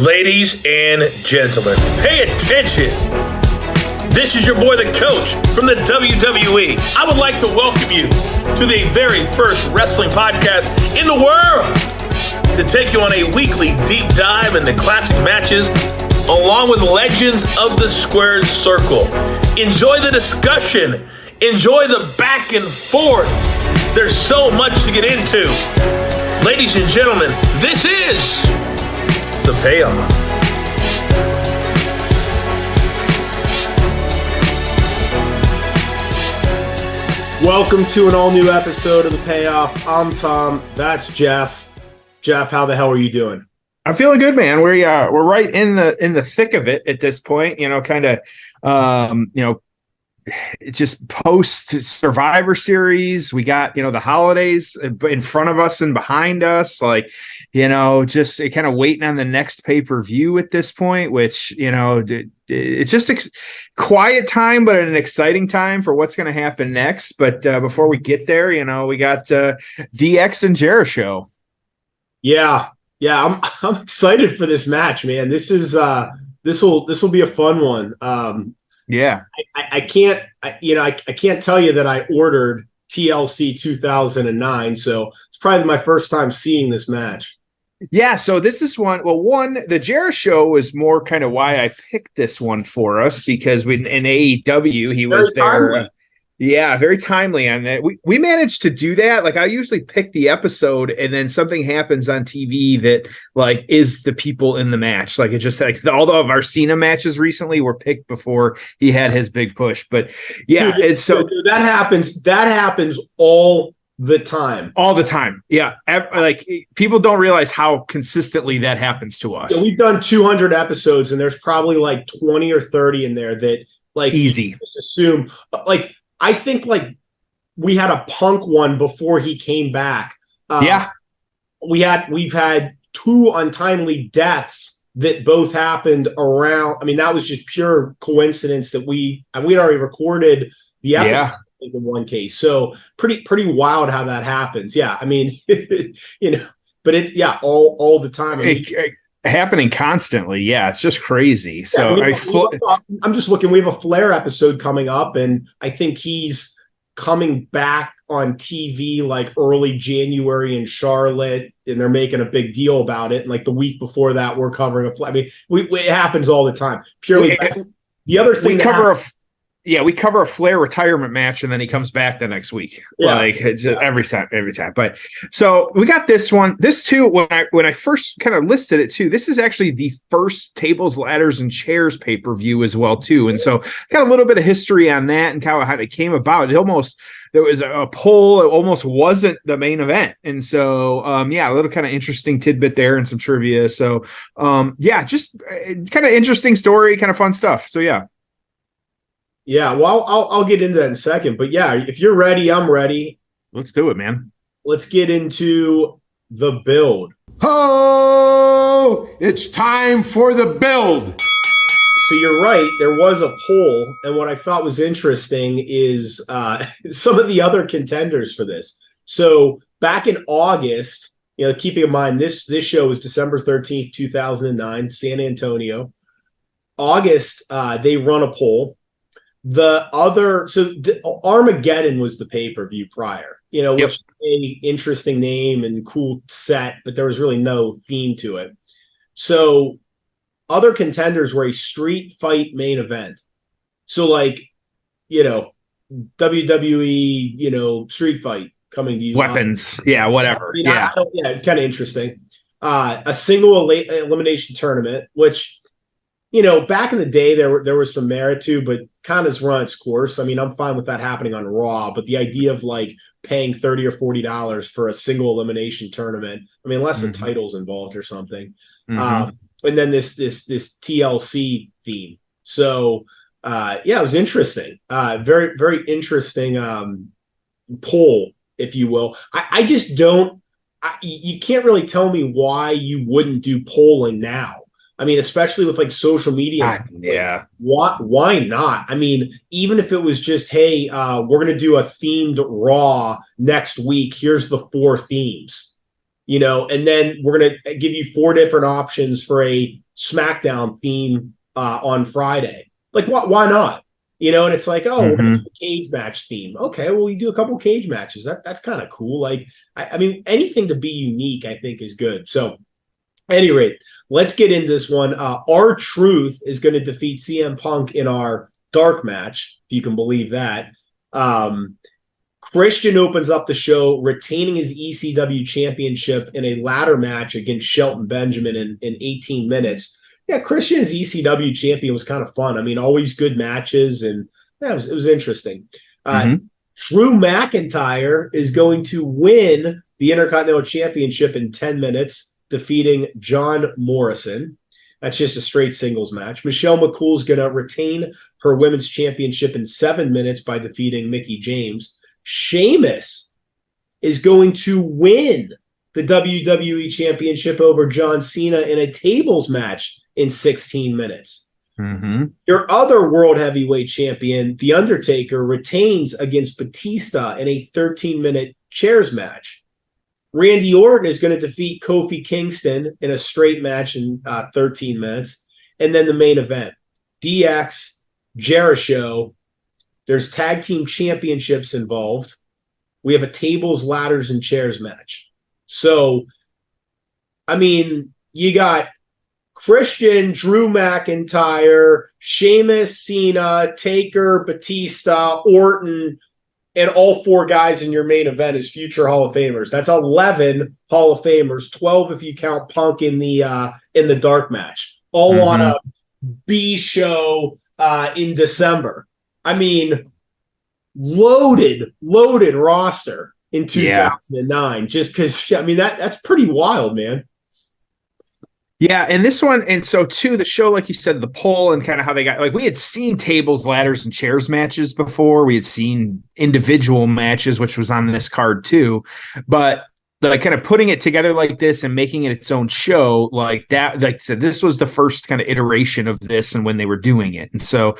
Ladies and gentlemen, pay attention. This is your boy, the coach from the WWE. I would like to welcome you to the very first wrestling podcast in the world to take you on a weekly deep dive into classic matches along with legends of the squared circle. Enjoy the discussion. Enjoy the back and forth. There's so much to get into. Ladies and gentlemen, this is The Payoff. Welcome to an all-new episode of The Payoff. I'm Tom. That's Jeff. Jeff, how the hell are you doing? I'm feeling good, man. We're right in the thick of it at this point. It's just post Survivor Series. We got the holidays in front of us and behind us. Just kind of waiting on the next pay-per-view at this point. Which it's just quiet time, but an exciting time for what's going to happen next. But before we get there, we got DX and Jeri-Show. Yeah, I'm excited for this match, man. This will be a fun one. Yeah, I can't tell you that I ordered TLC 2009, so it's probably my first time seeing this match. Yeah, so this is one. Well, the Jeri-Show is more kind of why I picked this one for us, because in AEW he was there. Yeah, very timely on that. We managed to do that. I usually pick the episode and then something happens on TV that is the people in the match. It just all of our Cena matches recently were picked before he had his big push. But yeah, that happens all the time. All the time. Yeah. People don't realize how consistently that happens to us. Yeah, we've done 200 episodes and there's probably 20 or 30 in there that easy. Just assume I think we had a Punk one before he came back. We've had two untimely deaths that both happened around. I mean, that was just pure coincidence that we'd already recorded the episode in one case. So pretty wild how that happens. Yeah, I mean, but all the time. I mean, happening constantly. Yeah, it's just crazy. So I'm just looking. We have a Flair episode coming up, and I think he's coming back on TV early January in Charlotte, and they're making a big deal about it. And the week before that, we're covering a Flair. I mean, it happens all the time. Purely the other thing we cover a Flair retirement match, and then he comes back the next week. It's just every time. But so we got this one. This too, when I first kind of listed it too, this is actually the first tables, ladders, and chairs pay-per-view as well too. And so got a little bit of history on that and how it came about. There was a poll. It almost wasn't the main event. And so, a little kind of interesting tidbit there and some trivia. So, just kind of interesting story, kind of fun stuff. So, yeah. Yeah, well, I'll get into that in a second. But yeah, if you're ready, I'm ready. Let's do it, man. Let's get into the build. Oh, it's time for the build. So you're right. There was a poll. And what I thought was interesting is some of the other contenders for this. So back in August, keeping in mind, this show was December 13th, 2009, San Antonio. August, they run a poll. Armageddon was the pay-per-view prior, which is an interesting name and cool set, but there was really no theme to it. So other contenders were a street fight main event. So WWE, street fight coming to you. Weapons. Yeah, whatever. Kind of interesting. A single elimination tournament, which, back in the day, there was some merit to, but kind of has run its course. I mean, I'm fine with that happening on Raw, but the idea of paying $30 or $40 for a single elimination tournament, I mean, unless the title's involved or something. And then this TLC theme. So, it was interesting. Very, very interesting poll, if you will. I just don't. You can't really tell me why you wouldn't do polling now. I mean, especially with social media. Why not? I mean, even if it was just, hey, we're going to do a themed Raw next week. Here's the 4 themes. and then we're going to give you 4 different options for a SmackDown theme on Friday. Like, why not? And it's like, we're going to do a cage match theme. Okay, well, we do a couple cage matches. That's kind of cool. Like, I mean, anything to be unique, I think, is good. So, at any rate, let's get into this one. R-Truth is going to defeat CM Punk in our dark match, if you can believe that. Christian opens up the show, retaining his ECW championship in a ladder match against Shelton Benjamin in 18 minutes. Yeah, Christian as ECW champion was kind of fun. I mean, always good matches, and it was interesting. Drew McIntyre is going to win the Intercontinental Championship in 10 minutes, defeating John Morrison. That's just a straight singles match. Michelle McCool's going to retain her women's championship in 7 minutes by defeating Mickie James. Sheamus is going to win the WWE Championship over John Cena in a tables match in 16 minutes. Your other World Heavyweight Champion, The Undertaker, retains against Batista in a 13-minute chairs match. Randy Orton is going to defeat Kofi Kingston in a straight match in 13 minutes. And then the main event, DX, Jeri-Show. There's tag team championships involved. We have a tables, ladders, and chairs match. So, I mean, you got Christian, Drew McIntyre, Sheamus, Cena, Taker, Batista, Orton, and all 4 guys in your main event as future Hall of Famers. That's 11 Hall of Famers, 12 if you count Punk in the dark match, all on a B show in December. I mean, loaded roster in 2009. Just because, I mean, that's pretty wild, man. Yeah, and this one, and so too, the show, like you said, the poll and kind of how they got, like, we had seen tables, ladders, and chairs matches before. We had seen individual matches, which was on this card too, but like kind of putting it together like this and making it its own show like that, like I said, this was the first kind of iteration of this and when they were doing it. And so,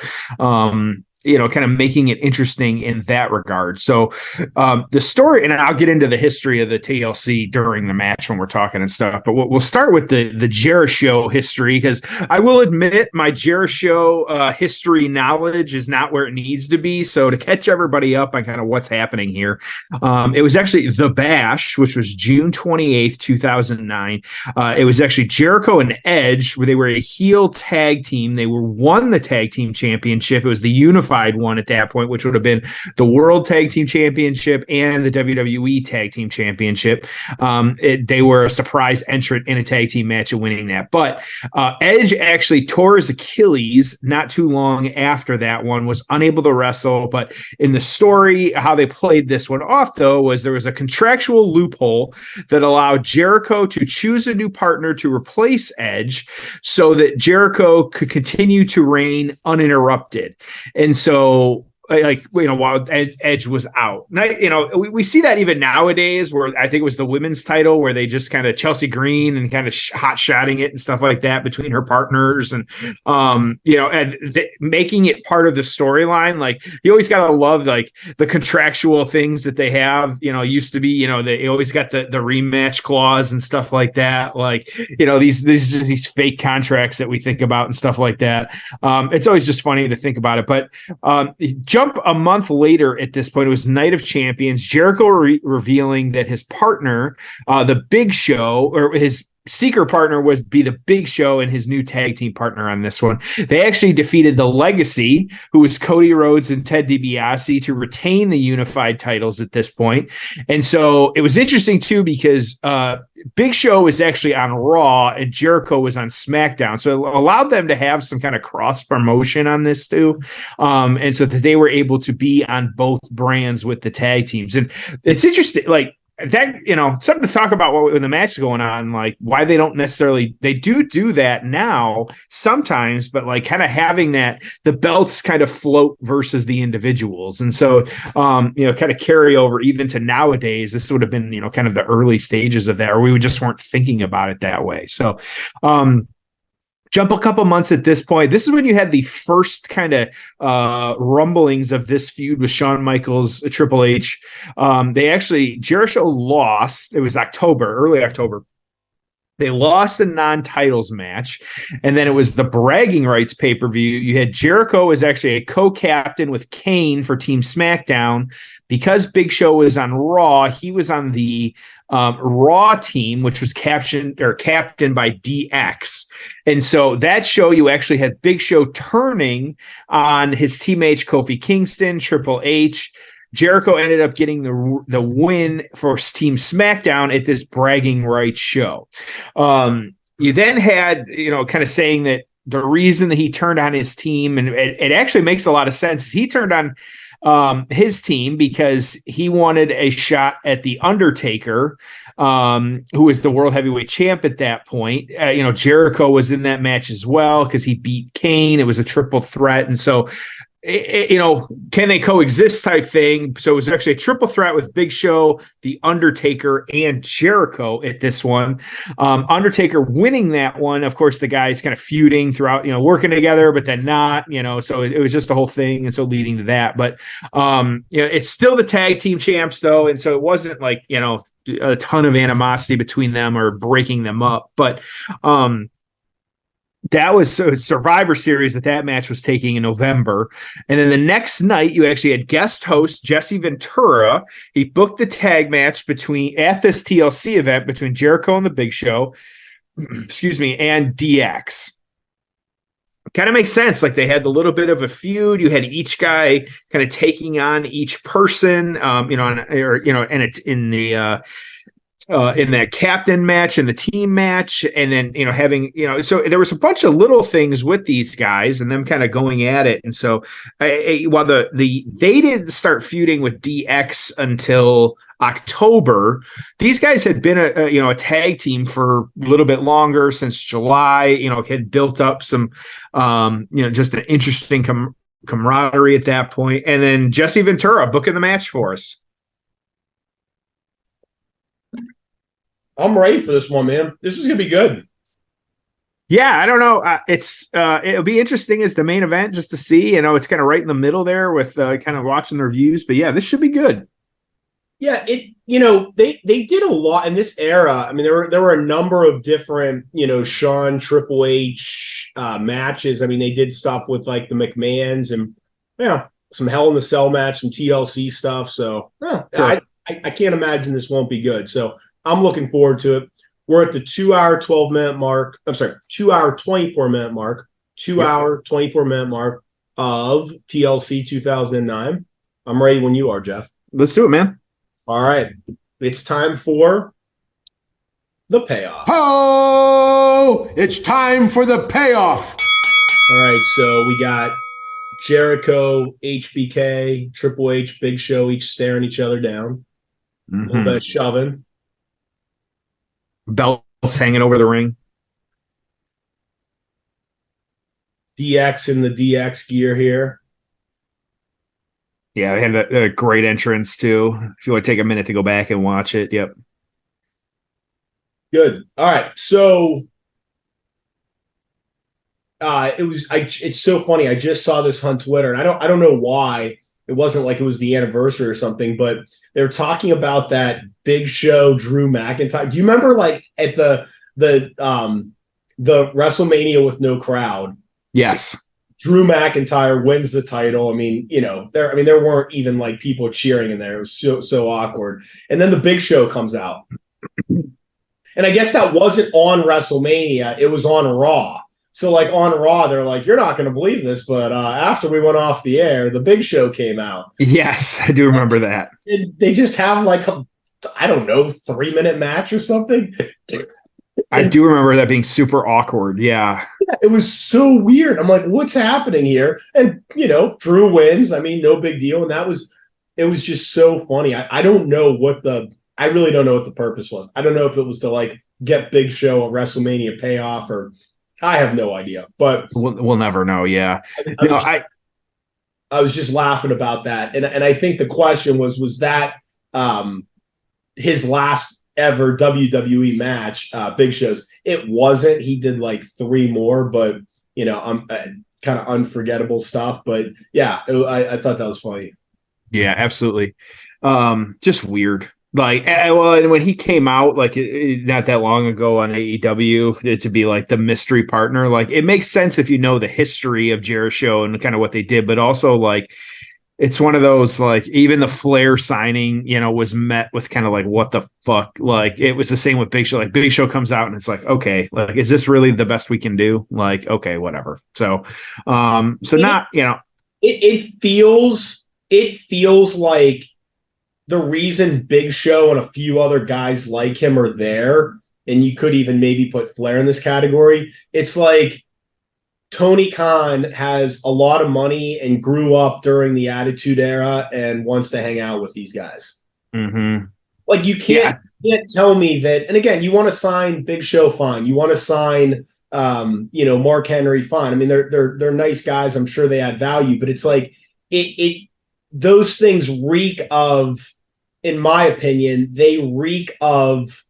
kind of making it interesting in that regard. So the story, and I'll get into the history of the TLC during the match when we're talking and stuff, but we'll start with the Jeri-Show history, because I will admit my Jeri-Show history knowledge is not where it needs to be. So to catch everybody up on kind of what's happening here, it was actually The Bash, which was June 28th, 2009. It was actually Jericho and Edge, where they were a heel tag team. They won the tag team championship. It was the unified one at that point, which would have been the World Tag Team Championship and the WWE Tag Team Championship. They were a surprise entrant in a tag team match and winning that. But Edge actually tore his Achilles not too long after that one, was unable to wrestle. But in the story, how they played this one off, though, was there was a contractual loophole that allowed Jericho to choose a new partner to replace Edge so that Jericho could continue to reign uninterrupted. And so, while Edge was out. Now, we see that even nowadays, where I think it was the women's title, where they just kind of Chelsea Green and kind of hot-shotting it and stuff like that between her partners, and making it part of the storyline. Like, you always got to love like the contractual things that they have. Used to be, they always got the rematch clause and stuff like that. Like, these fake contracts that we think about and stuff like that. It's always just funny to think about it, but jump a month later at this point, it was Night of Champions, Jericho revealing that his partner, the Big Show, or his secret partner, would be the Big Show and his new tag team partner on this one. They actually defeated the Legacy, who was Cody Rhodes and Ted DiBiase, to retain the unified titles at this point. And so it was interesting too, because Big Show was actually on Raw and Jericho was on SmackDown. So it allowed them to have some kind of cross promotion on this too. And so that they were able to be on both brands with the tag teams. And it's interesting, like, that, something to talk about when the match is going on, like why they don't necessarily, they do that now sometimes, but like kind of having that, the belts kind of float versus the individuals. And so, kind of carry over even to nowadays. This would have been, kind of the early stages of that, or we just weren't thinking about it that way. So, Jump a couple months at this point. This is when you had the first kind of rumblings of this feud with Shawn Michaels, Triple H. Jeri-Show lost. It was early October. They lost the non-titles match, and then it was the bragging rights pay-per-view. You had Jericho as actually a co-captain with Kane for Team SmackDown. Because Big Show was on Raw, he was on the Raw team, which was captained by DX. And so that show, you actually had Big Show turning on his teammate Kofi Kingston, Triple H. Jericho ended up getting the win for Team SmackDown at this bragging rights show. You then had, kind of saying that the reason that he turned on his team, and it actually makes a lot of sense, he turned on his team because he wanted a shot at the Undertaker, who was the world heavyweight champ at that point. Jericho was in that match as well because he beat Kane. It was a triple threat. And so, can they coexist type thing? So it was actually a triple threat with Big Show, the Undertaker, and Jericho at this one. Undertaker winning that one. Of course, the guys kind of feuding throughout, working together, but then not, so it was just a whole thing. And so leading to that, but it's still the tag team champs though. And so it wasn't like, a ton of animosity between them or breaking them up, but, that was Survivor Series that match was taking in November. And then the next night, you actually had guest host Jesse Ventura. He booked the tag match at this TLC event between Jericho and the Big Show, and DX. Kind of makes sense. Like they had a little bit of a feud. You had each guy kind of taking on each person, and it's in the, in that captain match and the team match, and then having so there was a bunch of little things with these guys and them kind of going at it. And so while they didn't start feuding with DX until October, these guys had been a tag team for a little bit longer, since July. Had built up some just an interesting camaraderie at that point. And then Jesse Ventura booking the match for us. I'm ready for this one, man. This is gonna be good. Yeah, I don't know. It'll be interesting as the main event just to see. It's kind of right in the middle there with kind of watching the reviews. But yeah, this should be good. Yeah, they did a lot in this era. I mean, there were a number of different Shawn Triple H matches. I mean, they did stuff with like the McMahons and some Hell in the Cell match, some TLC stuff. So sure. I can't imagine this won't be good. So I'm looking forward to it. We're at the 2 hour, 12-minute mark. I'm sorry, 2 hour, 24-minute mark. 2 hour, 24-minute mark of TLC 2009. I'm ready when you are, Jeff. Let's do it, man. All right. It's time for the payoff. Oh, it's time for the payoff. All right. So we got Jericho, HBK, Triple H, Big Show, each staring each other down. A little bit of shoving. Belts hanging over the ring. DX in the DX gear here. Yeah, they had a great entrance too. If you want to take a minute to go back and watch it, yep. Good. All right. So it's so funny. I just saw this on Twitter, and I don't know why. It wasn't like it was the anniversary or something, but they were talking about that Big Show Drew McIntyre. Do you remember like at the WrestleMania with no crowd? Yes. Drew McIntyre wins the title. I mean, there weren't even like people cheering in there. It was so awkward. And then the Big Show comes out. And I guess that wasn't on WrestleMania. It was on Raw. So like on Raw, they're like, you're not going to believe this, but after we went off the air, the Big Show came out. Yes, I do remember that. And they just have like a, I don't know, 3-minute match or something. I do remember that being super awkward. Yeah. It was so weird. I'm like, what's happening here? And, Drew wins. I mean, no big deal. And it was just so funny. I don't know I really don't know what the purpose was. I don't know if it was to like get Big Show a WrestleMania payoff, or I have no idea, but we'll never know. Yeah. I was just laughing about that. And I think the question was that his last ever WWE match, Big Show's. It wasn't. He did like 3 more, but I'm kind of unforgettable stuff. But yeah, I thought that was funny. Yeah, absolutely. Just weird. Like, well, and when he came out, like not that long ago on AEW, to be like the mystery partner, like it makes sense if you know the history of Jeri-Show and kind of what they did, but also like it's one of those, like, even the Flair signing, was met with kind of like, what the fuck? Like, it was the same with Big Show. Like, Big Show comes out and it's like, okay, like, is this really the best we can do? Like, okay, whatever. So, it feels like the reason Big Show and a few other guys like him are there, and you could even maybe put Flair in this category. It's like Tony Khan has a lot of money and grew up during the Attitude Era and wants to hang out with these guys. Mm-hmm. Like, you can't tell me that. And again, you want to sign Big Show, fine. You want to sign, Mark Henry, fine. I mean, they're nice guys. I'm sure they add value, but it's like those things reek of, in my opinion, they reek of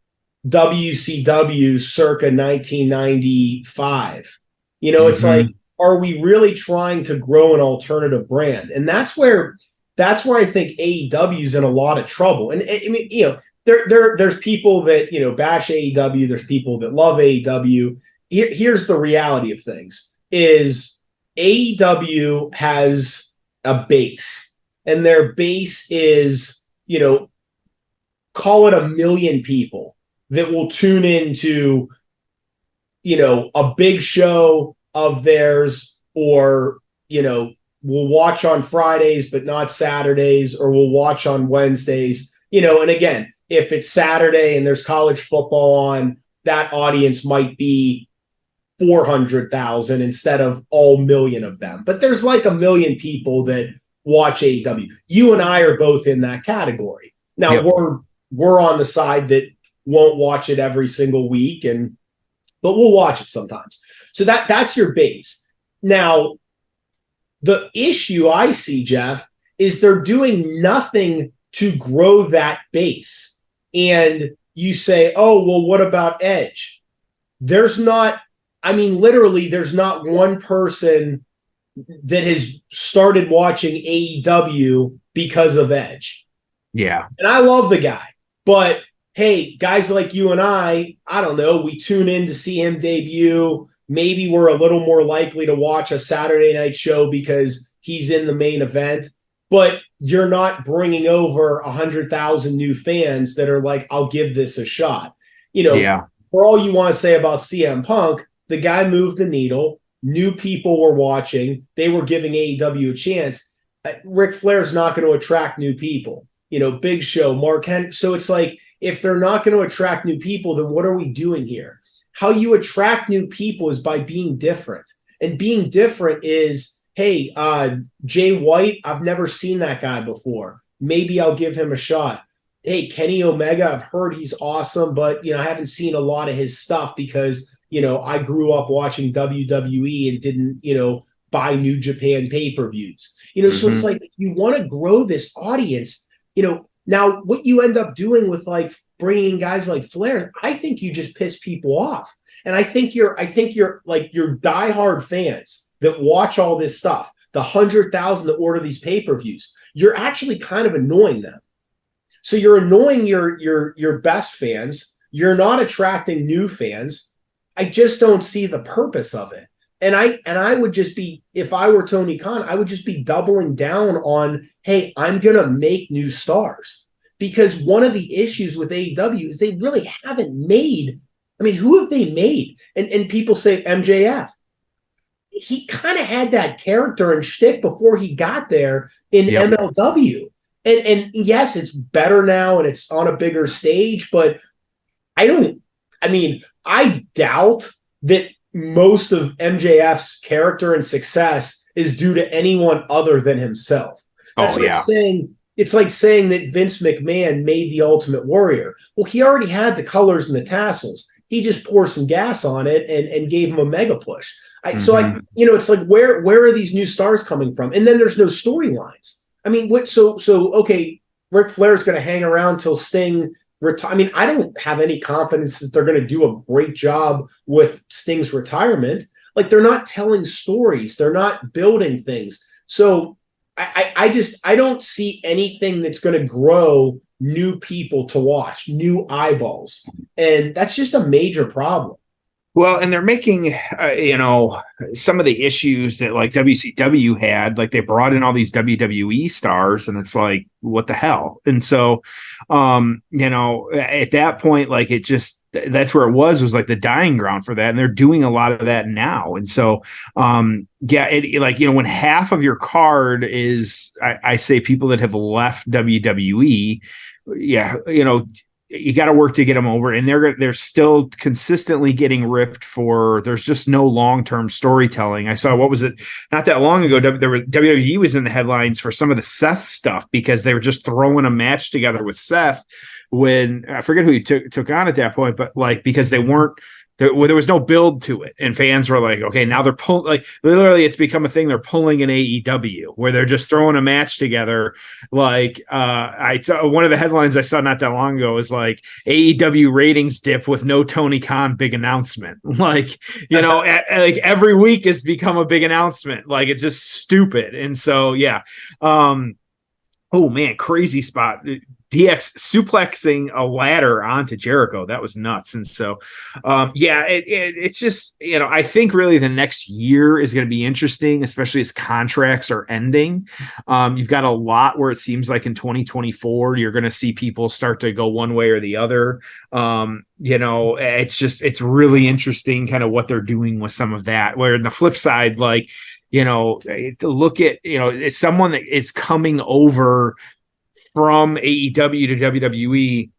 WCW circa 1995. It's like, are we really trying to grow an alternative brand? And that's where I think AEW is in a lot of trouble. And I mean, there's people that, bash AEW. There's people that love AEW. Here's the reality of things is AEW has a base, and their base is, call it 1 million people that will tune into, a Big Show of theirs, or, will watch on Fridays, but not Saturdays, or will watch on Wednesdays, and again, if it's Saturday and there's college football on, that audience might be 400,000 instead of all million of them. But there's like 1 million people that watch AEW. You and I are both in that category. Now, yep. We're on the side that won't watch it every single week, but we'll watch it sometimes. So that's your base. Now, the issue I see, Jeff, is they're doing nothing to grow that base. And you say, oh, well, what about Edge? Literally, there's not one person that has started watching AEW because of Edge. Yeah. And I love the guy. But, hey, guys like you and I don't know, we tune in to see him debut. Maybe we're a little more likely to watch a Saturday night show because he's in the main event. But you're not bringing over 100,000 new fans that are like, I'll give this a shot. For all you want to say about CM Punk, the guy moved the needle. New people were watching. They were giving AEW a chance. Ric Flair's not going to attract new people. Big Show, Mark Henry. So it's like, if they're not going to attract new people, then what are we doing here? How you attract new people is by being different. And being different is, hey, Jay White, I've never seen that guy before. Maybe I'll give him a shot. Hey, Kenny Omega, I've heard he's awesome, but, I haven't seen a lot of his stuff because, I grew up watching WWE and didn't, buy New Japan pay-per-views. So it's like, if you want to grow this audience, now what you end up doing with like bringing guys like Flair, I think you just piss people off. And I think you're like your diehard fans that watch all this stuff, the 100,000 that order these pay-per-views, you're actually kind of annoying them. So you're annoying your best fans. You're not attracting new fans. I just don't see the purpose of it. And I would just be, if I were Tony Khan, I would just be doubling down on, hey, I'm going to make new stars. Because one of the issues with AEW is they really haven't made, who have they made? And people say MJF. He kind of had that character and shtick before he got there in MLW. And yes, it's better now and it's on a bigger stage, but I doubt that most of MJF's character and success is due to anyone other than himself. It's like saying that Vince McMahon made the Ultimate Warrior. Well, he already had the colors and the tassels. He just poured some gas on it and gave him a mega push. It's like, where are these new stars coming from? And then there's no storylines. Okay, Ric Flair's going to hang around till Sting I mean, I don't have any confidence that they're going to do a great job with Sting's retirement. Like, they're not telling stories. They're not building things. So I don't see anything that's going to grow new people to watch, new eyeballs. And that's just a major problem. Well, and they're making, some of the issues that like WCW had, like they brought in all these WWE stars and it's like, what the hell? And so, at that point, like that's where it was like the dying ground for that. And they're doing a lot of that now. And so, when half of your card is, I say people that have left WWE, you got to work to get them over, and they're still consistently getting ripped for. There's just no long-term storytelling. I saw, what was it? Not that long ago, WWE was in the headlines for some of the Seth stuff because they were just throwing a match together with Seth when I forget who he took on at that point, but like because they weren't. There was no build to it, and fans were like, okay, now they're pulling, like literally it's become a thing. They're pulling an AEW where they're just throwing a match together. Like I saw one of the headlines I saw not that long ago is like AEW ratings dip with no Tony Khan big announcement. Like, like every week has become a big announcement. Like it's just stupid. And so, yeah. Oh man, crazy spot. DX suplexing a ladder onto Jericho. That was nuts. And so, it's just, I think really the next year is going to be interesting, especially as contracts are ending. You've got a lot where it seems like in 2024, you're going to see people start to go one way or the other. It's really interesting kind of what they're doing with some of that, where in the flip side, like, look at, it's someone that is coming over from AEW to WWE.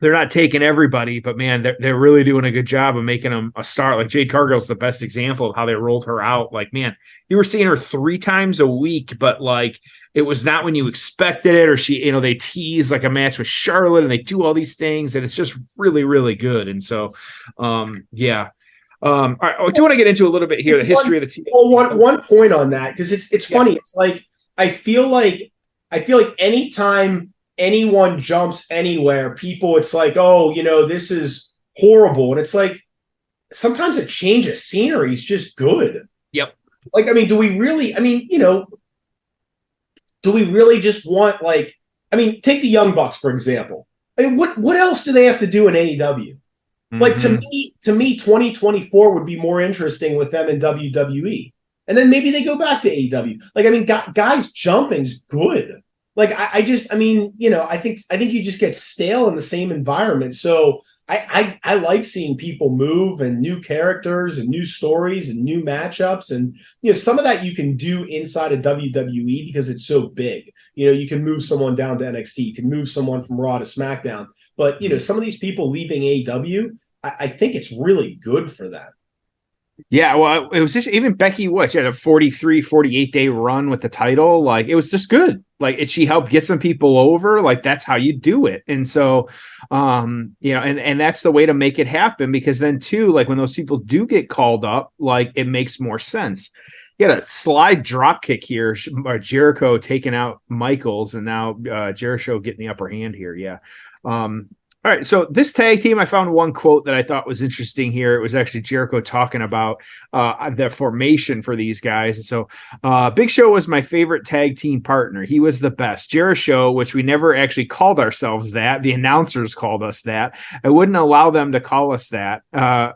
They're not taking everybody, but man, they're really doing a good job of making them a star. Like Jade Cargill's the best example of how they rolled her out. Like, man, you were seeing her 3 times a week, but like it was not when you expected it, or she, they tease like a match with Charlotte and they do all these things and it's just really, really good. And so, all right, I do want to get into a little bit here, the history of the team. Well, one point on that, because it's funny. It's like, I feel like anytime anyone jumps anywhere, people, it's like, oh, this is horrible. And it's like, sometimes a change of scenery is just good. Yep. Like, I mean, do we really just want, like, take the Young Bucks, for example. I mean, what else do they have to do in AEW? Mm-hmm. Like, to me, 2024 would be more interesting with them in WWE. And then maybe they go back to AEW. Like, I mean, guys jumping's good. Like, I think you just get stale in the same environment. So I like seeing people move and new characters and new stories and new matchups. And, some of that you can do inside of WWE because it's so big. You can move someone down to NXT. You can move someone from Raw to SmackDown. But, some of these people leaving AEW, I think it's really good for them. Yeah, well, it was just even Becky, she had a 48 day run with the title. Like, it was just good. Like, she helped get some people over. Like, that's how you do it. And so, and that's the way to make it happen, because then too, like when those people do get called up, like it makes more sense. You had a slide drop kick here, Jericho taking out Michaels, and now Jeri-Show getting the upper hand here. Yeah. All right, so this tag team, I found one quote that I thought was interesting here. It was actually Jericho talking about the formation for these guys. And so Big Show was my favorite tag team partner. He was the best. Jeri-Show, which we never actually called ourselves that. The announcers called us that. I wouldn't allow them to call us that. I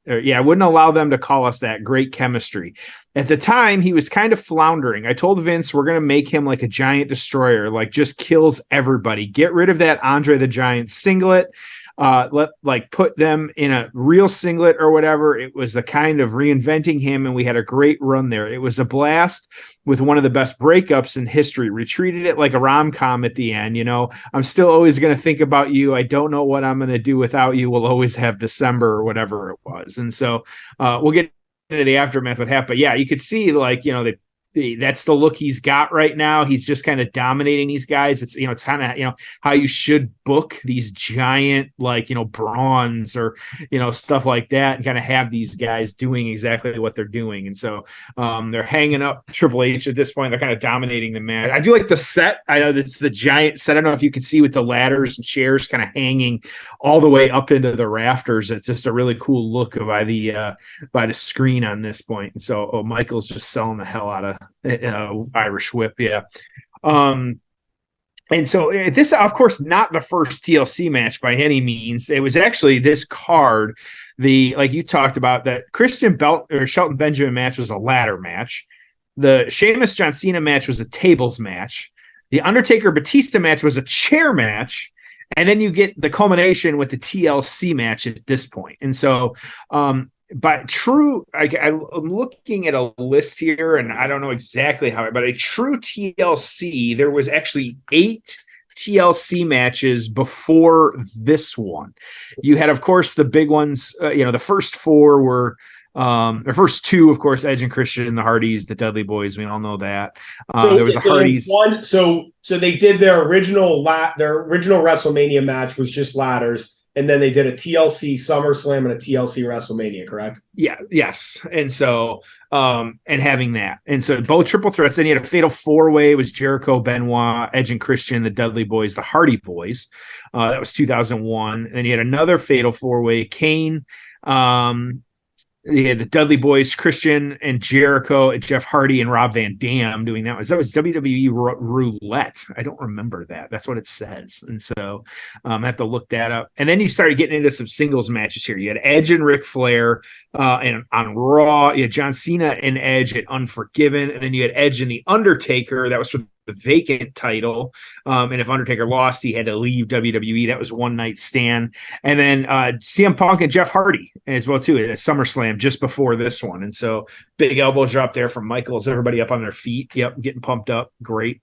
wouldn't allow them to call us that. Great chemistry. At the time, he was kind of floundering. I told Vince, we're going to make him like a giant destroyer, like just kills everybody. Get rid of that Andre the Giant singlet. Put them in a real singlet or whatever. It was a kind of reinventing him, and we had a great run there. It was a blast with one of the best breakups in history. We treated it like a rom-com at the end. I'm still always going to think about you. I don't know what I'm going to do without you. We'll always have December or whatever it was. And so we'll get into the aftermath what happened. But yeah, you could see, like, they that's the look he's got right now. He's just kind of dominating these guys. It's, it's kind of, how you should book these giant, like, brawns or, stuff like that, and kind of have these guys doing exactly what they're doing. And so they're hanging up Triple H at this point. They're kind of dominating the match. I do like the set. I know it's the giant set. I don't know if you can see with the ladders and chairs kind of hanging all the way up into the rafters. It's just a really cool look by the screen on this point. And so Michael's just selling the hell out of Irish Whip. Yeah. And so this, of course, not the first TLC match by any means. It was actually this card, like you talked about, that Christian Belt or Shelton Benjamin match was a ladder match. The Sheamus John Cena match was a tables match. The Undertaker Batista match was a chair match. And then you get the culmination with the TLC match at this point. And so, but true, I'm looking at a list here, and I don't know exactly how, but a true TLC, there was actually 8 TLC matches before this one. You had, of course, the big ones. The first 4 were the first 2, of course, Edge and Christian, the Hardys, the Dudley Boys. We all know that. There was the Hardys. So they did their original WrestleMania match was just ladders. And then they did a TLC SummerSlam and a TLC WrestleMania, correct? Yeah, yes. And so, and having that. And so both triple threats. Then you had a fatal 4-way. It was Jericho, Benoit, Edge and Christian, the Dudley Boys, the Hardy Boys. That was 2001. And then you had another fatal 4-way, Kane, the Dudley Boys, Christian and Jericho, and Jeff Hardy and Rob Van Dam doing that. That was WWE Roulette. I don't remember that. That's what it says. And so I have to look that up. And then you started getting into some singles matches here. You had Edge and Ric Flair and on Raw. You had John Cena and Edge at Unforgiven. And then you had Edge and The Undertaker. That was for the vacant title. And if Undertaker lost, he had to leave WWE. That was one night stand. And then CM Punk and Jeff Hardy as well, too, at SummerSlam just before this one. And so big elbow drop there from Michaels, everybody up on their feet. Yep, getting pumped up. Great.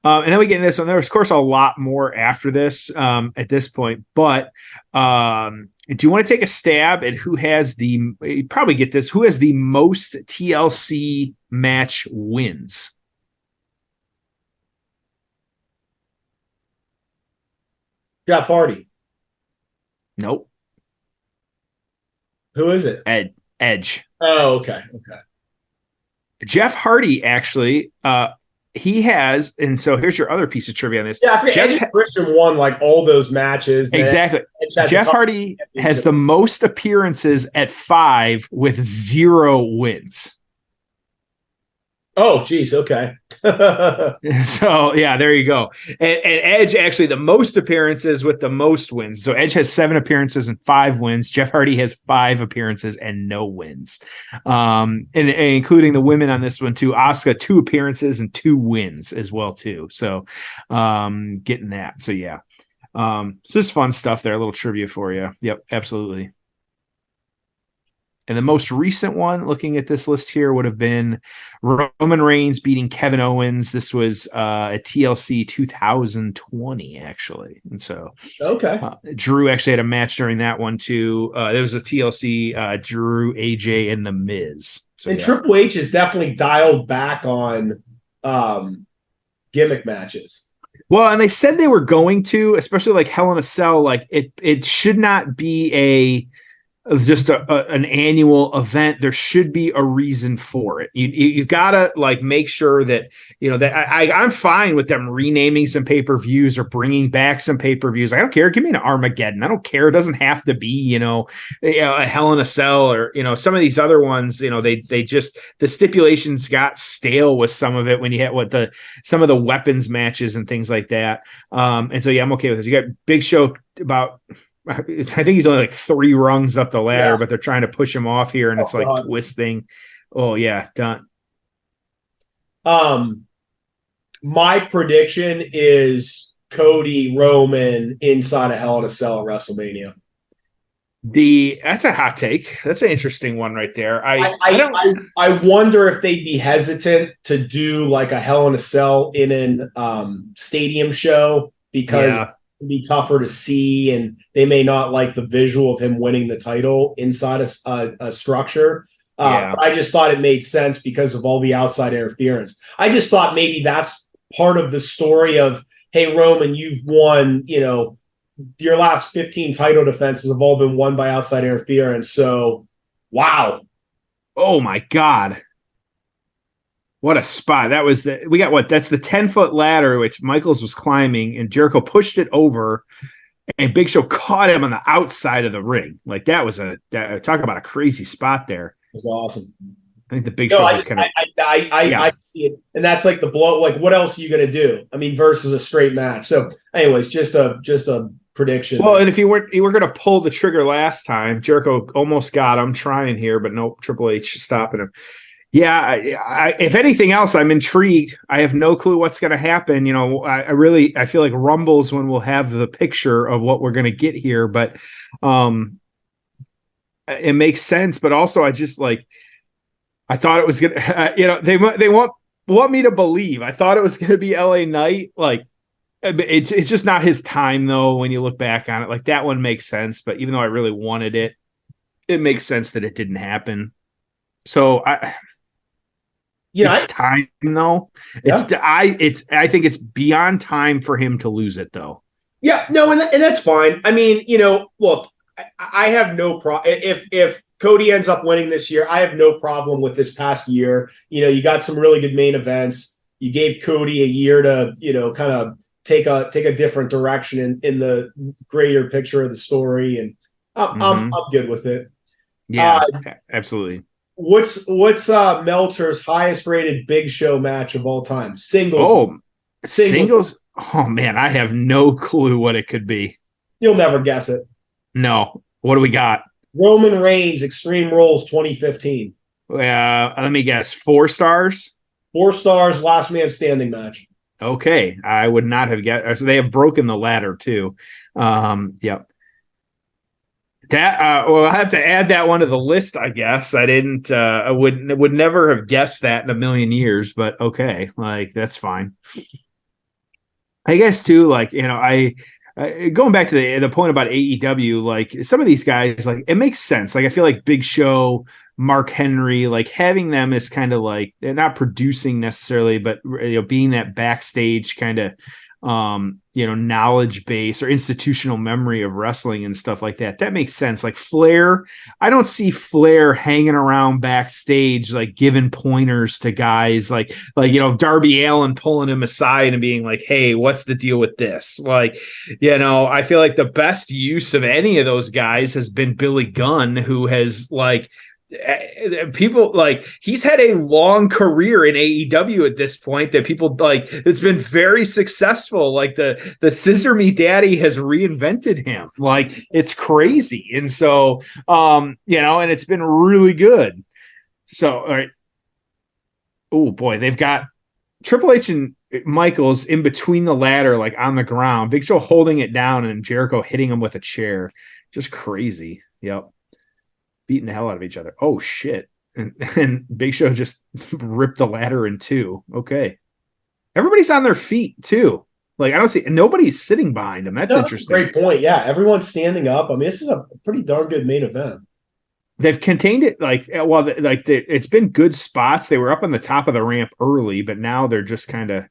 And then we get into this one. There was, of course, a lot more after this at this point. But do you want to take a stab at who has you probably get this, who has the most TLC match wins? Jeff Hardy. Nope. Who is it? Edge. Oh, okay. Jeff Hardy, actually, he has, and so here's your other piece of trivia on this. Yeah, I forget. Edge and Christian won like all those matches. Exactly. Jeff Hardy has the most appearances at 5 with 0 wins. Oh, geez. Okay. So, yeah, there you go. And Edge, actually, the most appearances with the most wins. So Edge has 7 appearances and 5 wins. Jeff Hardy has 5 appearances and no wins. And including the women on this one, too. Asuka, 2 appearances and 2 wins as well, too. So getting that. So, yeah. So just fun stuff there. A little trivia for you. Yep, absolutely. And the most recent one, looking at this list here, would have been Roman Reigns beating Kevin Owens. This was a TLC 2020, actually. And so Drew actually had a match during that one, too. There was a TLC Drew, AJ, and The Miz. So, and Triple H is definitely dialed back on gimmick matches. Well, and they said they were going to, especially like Hell in a Cell, like it should not be just an annual event. There should be a reason for it. You gotta like make sure that that I'm fine with them renaming some pay-per-views or bringing back some pay-per-views. I don't care. Give me an Armageddon. I don't care. It doesn't have to be a Hell in a Cell or some of these other ones. They just, the stipulations got stale with some of it when you had some of the weapons matches and things like that. And so yeah, I'm okay with this. You got Big Show about, I think he's only like 3 rungs up the ladder, but they're trying to push him off here, and it's like twisting. Oh yeah, done. My prediction is Cody Roman inside of Hell in a Cell at WrestleMania. That's a hot take. That's an interesting one right there. I wonder if they'd be hesitant to do like a Hell in a Cell in an stadium show because be tougher to see, and they may not like the visual of him winning the title inside a structure. Yeah. But I just thought it made sense because of all the outside interference. I just thought maybe that's part of the story of, hey, Roman, you've won, your last 15 title defenses have all been won by outside interference. So, wow. Oh my God. What a spot. That's the 10-foot ladder, which Michaels was climbing, and Jericho pushed it over, and Big Show caught him on the outside of the ring. Like talk about a crazy spot there. It was awesome. I think the Big Show I see it, and that's like the blow. Like, what else are you going to do? I mean, versus a straight match. So, anyways, just a prediction. Well, and if you were going to pull the trigger last time, Jericho almost got him trying here, but nope, Triple H stopping him. Yeah, if anything else, I'm intrigued. I have no clue what's going to happen. I feel like Rumble's when we'll have the picture of what we're going to get here, but it makes sense. But also, I just I thought it was going to, they want me to believe. I thought it was going to be LA Knight. Like, it's just not his time though. When you look back on it, like that one makes sense. But even though I really wanted it, it makes sense that it didn't happen. So it's time though. Yeah. I think it's beyond time for him to lose it though. Yeah, no, and that's fine. I mean, look, I have no problem if Cody ends up winning this year. I have no problem with this past year. You got some really good main events. You gave Cody a year to, kind of take a different direction in the greater picture of the story, and I'm good with it. Yeah, absolutely. What's Meltzer's highest rated Big Show match of all time? Singles. Singles. Oh man, I have no clue what it could be. You'll never guess it. No. What do we got? Roman Reigns Extreme Rules 2015. Let me guess. 4 stars. 4 stars. Last man standing match. Okay, I would not have guessed. So they have broken the ladder too. Yep. That I'll have to add that one to the list, I guess. I didn't I would never have guessed that in a million years, but okay, that's fine. I guess too, I going back to the point about AEW, some of these guys, it makes sense. I feel like Big Show, Mark Henry, having them is kind of they're not producing necessarily, but being that backstage kind of knowledge base or institutional memory of wrestling and stuff like that. That makes sense. Flair, I don't see Flair hanging around backstage, giving pointers to guys Darby Allin pulling him aside and being like, hey, what's the deal with this? I feel like the best use of any of those guys has been Billy Gunn, who has people he's had a long career in AEW at this point that people it's been very successful. The Scissor Me Daddy has reinvented him. It's crazy. And so and it's been really good. So all right. Oh boy, they've got Triple H and Michaels in between the ladder, on the ground, Big Show holding it down and Jericho hitting him with a chair. Just crazy. Yep. Beating the hell out of each other. Oh shit. And Big Show just ripped the ladder in two. Okay. Everybody's on their feet too. I don't see nobody's sitting behind them. That's interesting. That's a great point. Yeah. Everyone's standing up. I mean, this is a pretty darn good main event. They've contained it it's been good spots. They were up on the top of the ramp early, but now they're just kind of,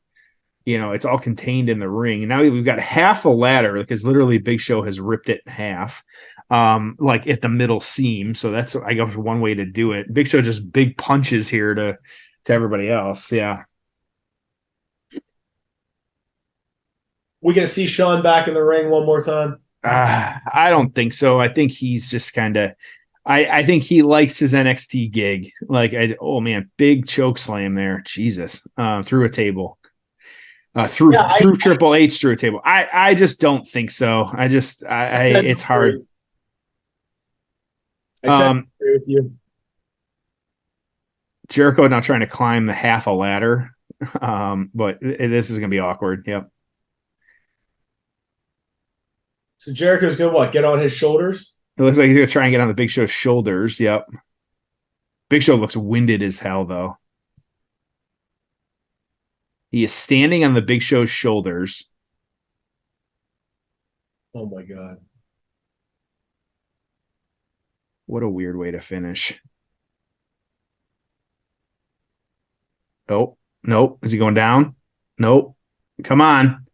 it's all contained in the ring. And now we've got half a ladder because literally Big Show has ripped it in half. At the middle seam. So that's, I guess, one way to do it. Big Show just big punches here to everybody else. Yeah. We going to see Shawn back in the ring one more time? I don't think so. I think he's just kind of, I think he likes his NXT gig. Oh man, big choke slam there. Jesus. Through a table. Through Triple H through a table. I just don't think so. It's hard. I agree with you. Jericho now trying to climb the half a ladder, but this is going to be awkward. Yep. So Jericho's going to get on his shoulders? It looks like he's going to try and get on the Big Show's shoulders. Yep. Big Show looks winded as hell, though. He is standing on the Big Show's shoulders. Oh, my God. What a weird way to finish. Nope. Nope. Is he going down? Nope. Come on.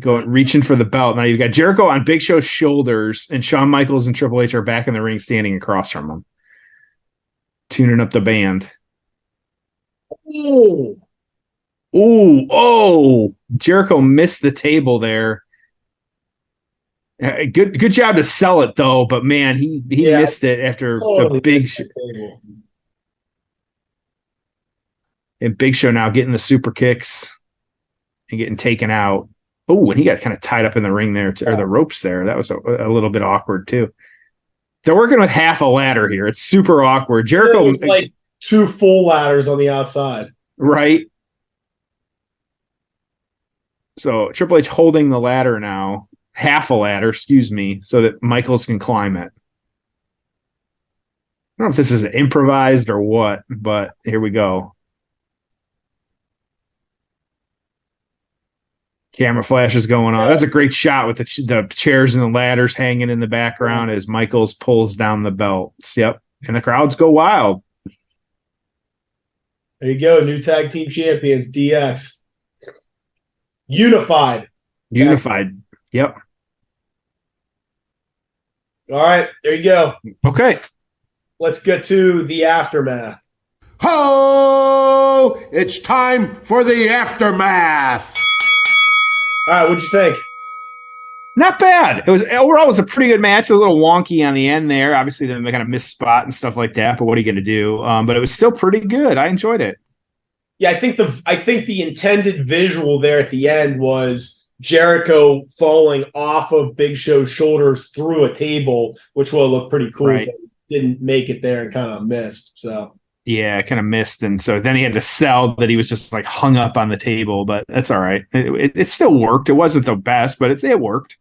Reaching for the belt. Now you've got Jericho on Big Show's shoulders, and Shawn Michaels and Triple H are back in the ring standing across from him, tuning up the band. Ooh. Ooh, oh, Jericho missed the table there. Good job to sell it though, but man, he missed it after Totally a big table. And Big Show now getting the super kicks and getting taken out. Oh, and he got kind of tied up in the ring there, or the ropes there. That was a little bit awkward too. They're working with half a ladder here. It's super awkward. Jericho was like 2 full ladders on the outside. Right. So Triple H holding the ladder now, half a ladder, excuse me, so that Michaels can climb it. I don't know if this is improvised or what, but here we go. Camera flash is going on. That's a great shot with the chairs and the ladders hanging in the background as Michaels pulls down the belts. Yep. And the crowds go wild. There you go. New tag team champions, DX. Unified. Yep. All right. There you go. Okay. Let's get to the aftermath. Ho! It's time for the aftermath. All right. What'd you think? Not bad. It was overall, it was a pretty good match. A little wonky on the end there. Obviously, they kind of missed spot and stuff like that. But what are you going to do? But it was still pretty good. I enjoyed it. Yeah, I think the intended visual there at the end was Jericho falling off of Big Show's shoulders through a table, which will look pretty cool. Right. But didn't make it there and kind of missed. So yeah, kind of missed, and so then he had to sell that he was just like hung up on the table. But that's all right. It still worked. It wasn't the best, but it worked.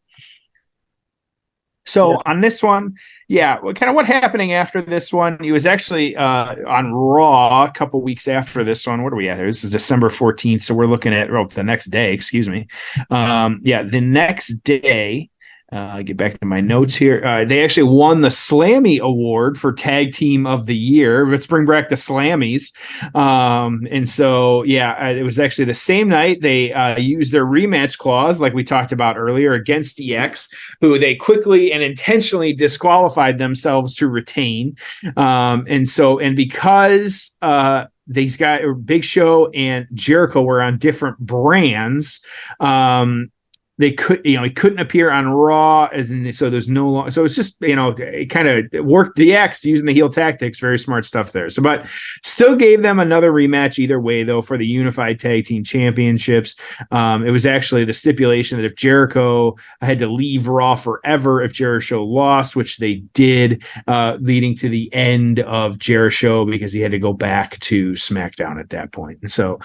So on this one, kind of what happening after this one? He was actually on Raw a couple weeks after this one. What are we at here? This is December 14th. So we're looking at the next day, excuse me. The next day, get back to my notes here. They actually won the Slammy Award for Tag Team of the Year. Let's bring back the Slammies. And so, it was actually the same night they used their rematch clause, like we talked about earlier, against DX, who they quickly and intentionally disqualified themselves to retain. And because these guys, Big Show and Jericho, were on different brands, they couldn't appear on Raw, so there's no long. So it's just it kind of worked. DX using the heel tactics, very smart stuff there. So, but still gave them another rematch either way though for the Unified Tag Team Championships. It was actually the stipulation that if Jericho had to leave Raw forever if Jeri-Show lost, which they did, leading to the end of Jeri-Show because he had to go back to SmackDown at that point. And so,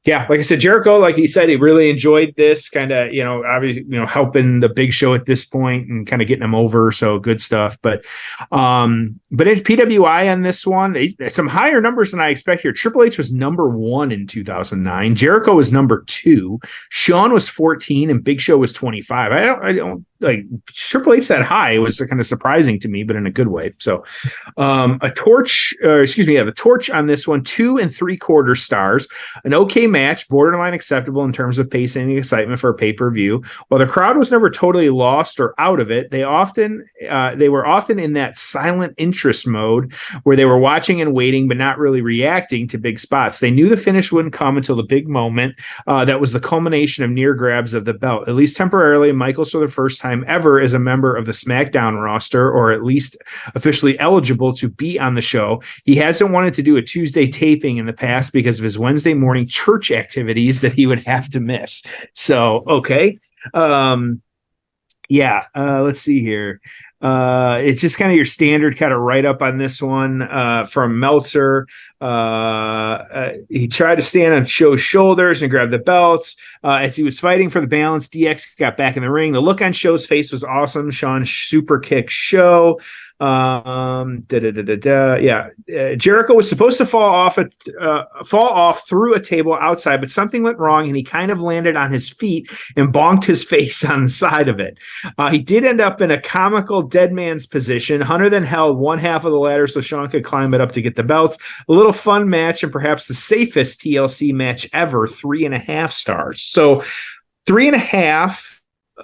like I said, Jericho, like he said, he really enjoyed this kind of, obviously, helping the Big Show at this point and kind of getting him over. So good stuff. But in PWI on this one, some higher numbers than I expect here. Triple H was number 1 in 2009. Jericho was number 2. Shawn was 14 and Big Show was 25. I don't like Triple H that high. It was kind of surprising to me, but in a good way. So the torch on this one, 2 3/4 stars, an okay match, borderline acceptable in terms of pacing and excitement for a pay-per-view. While the crowd was never totally lost or out of it, they were often in that silent interest mode where they were watching and waiting, but not really reacting to big spots. They knew the finish wouldn't come until the big moment. That was the culmination of near grabs of the belt. At least temporarily, Michaels, for the first time ever as a member of the SmackDown roster, or at least officially eligible to be on the show. He hasn't wanted to do a Tuesday taping in the past because of his Wednesday morning church activities that he would have to miss. So, okay. Let's see here. It's just kind of your standard kind of write-up on this one from Meltzer. He tried to stand on Show's shoulders and grab the belts. As he was fighting for the balance, DX got back in the ring. The look on Show's face was awesome. Sean super kicked Show. Jericho was supposed to fall off through a table outside, but something went wrong and he kind of landed on his feet and bonked his face on the side of it. He did end up in a comical dead man's position. Hunter then held one half of the ladder so Sean could climb it up to get the belts. A little fun match and perhaps the safest TLC match ever, 3.5 stars. So 3.5, 2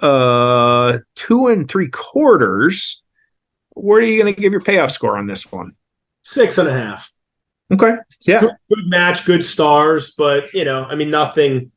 3/4. Where are you going to give your payoff score on this one? 6.5. Okay. Yeah. Good match, good stars, but nothing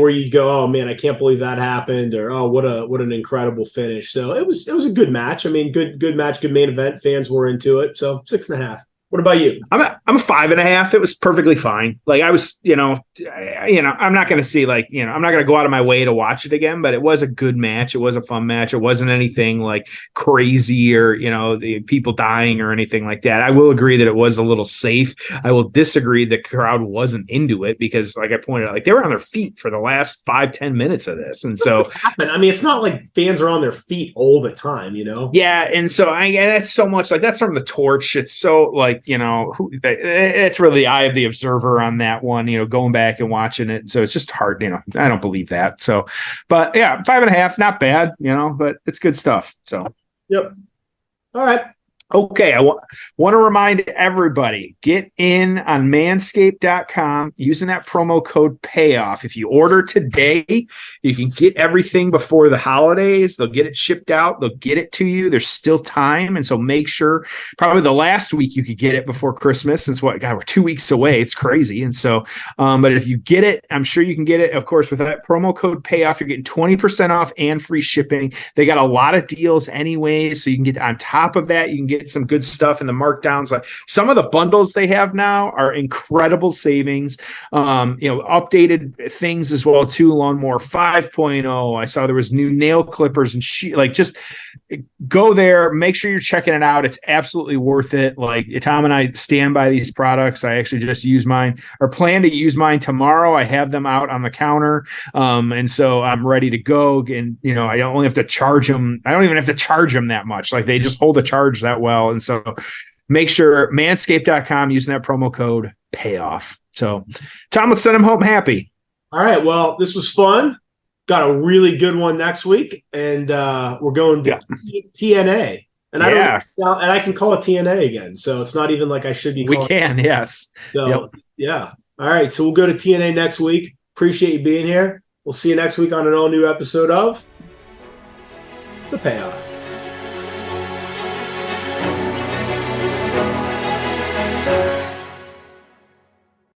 where you go, oh man, I can't believe that happened, or oh, what an incredible finish. So it was a good match. I mean, good match, good main event. Fans were into it. So 6.5. What about you? I'm a 5.5. It was perfectly fine. Like I was, I'm not going to see I'm not going to go out of my way to watch it again, but it was a good match. It was a fun match. It wasn't anything like crazy or, the people dying or anything like that. I will agree that it was a little safe. I will disagree the crowd wasn't into it because like I pointed out, like they were on their feet for the last 5-10 minutes of this. And so I mean, it's not like fans are on their feet all the time, Yeah. And so that's so much like that's from the torch. It's so like, it's really the eye of the observer on that one, going back and watching it. So it's just hard, I don't believe that. So, but yeah, 5.5, not bad, but it's good stuff. So, yep. All right. Okay, I want to remind everybody, get in on manscaped.com using that promo code PAYOFF. If you order today, you can get everything before the holidays. They'll get it shipped out. They'll get it to you. There's still time. And so make sure, probably the last week you could get it before Christmas. Since we're 2 weeks away. It's crazy. And so, but if you get it, I'm sure you can get it. Of course, with that promo code PAYOFF, you're getting 20% off and free shipping. They got a lot of deals anyway. So you can get on top of that. You can get some good stuff in the markdowns. Like some of the bundles they have now are incredible savings. Updated things as well too. Lawnmower 5.0. I saw there was new nail clippers and just go there. Make sure you're checking it out. It's absolutely worth it. Like Tom and I stand by these products. I actually just use mine or plan to use mine tomorrow. I have them out on the counter. And so I'm ready to go. And, I don't only have to charge them. I don't even have to charge them that much. Like they just hold a charge that well. And so make sure manscaped.com using that promo code PAYOFF. So Tom, let's send him home happy. All right. Well, this was fun. Got a really good one next week, and we're going to TNA. And I can call it TNA again, so it's not even like I should be. We can, yes. So yeah. All right. So we'll go to TNA next week. Appreciate you being here. We'll see you next week on an all new episode of The Payoff.